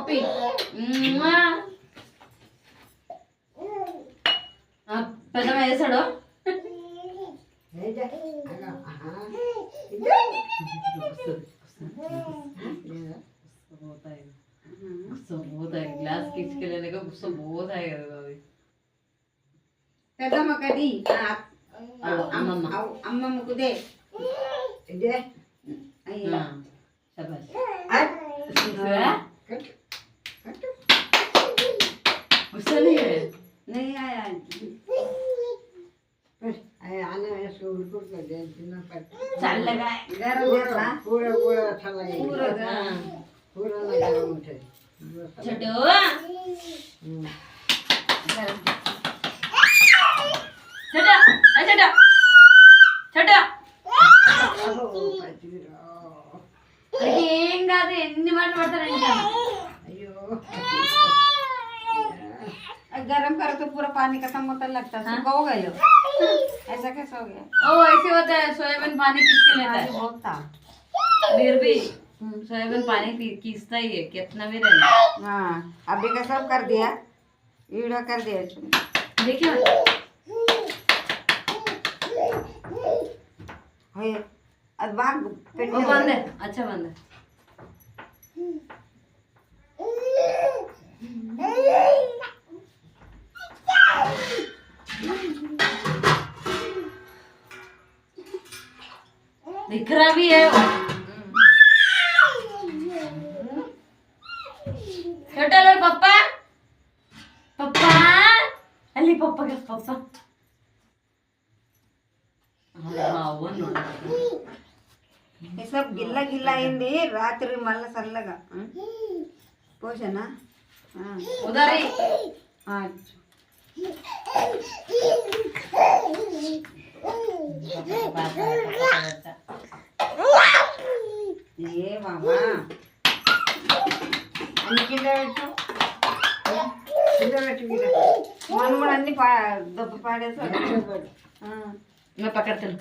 పప్పి పెద్ద వేసాడు పోతాయి గ్లాస్ కిచ్చుకెళ్ళాక గుస్స పోతాయి కదా అవి పెద్దమ్మ కది అమ్మమ్మ అమ్మమ్మ కుదే అయ్యా नहीं आया आने इसको उनको कर दे जितना पर चल लगा गरम देखला पूरा पूरा अच्छा लगे पूरा पूरा ना गरम उठे छोटू गरम छोटा छोटा छोटा ఏం కాదు ఎన్ని మాటలు పడతారండి अयो गरम करो तो पूरा पानी खत्म होता लगता है सूखा हो गया ऐसा कैसे हो गया ओ ऐसे होता है सोयाबीन पानी खींच के लेता है बहुत था फिर भी सोयाबीन पानी खींचता ही है कितना भी रहना हाँ अभी का सब कर दिया वीडियो कर दिया देखिए अब बाग वो बंद है अच्छा बंद है दिख रहा भी है वो छोटा लो पप्पा पप्पा अली पप्पा का पप्पा हाँ वो नोड़ा ये सब गिल्ला गिल्ला अయింది రాత్రి మళ్ళీ చల్లగా పోషనా उधर ही ఏ మామా అన్ని కింద పెట్టు మనం కూడా అన్ని దెబ్బ పాడేసాడు मैं पकड़ता हूँ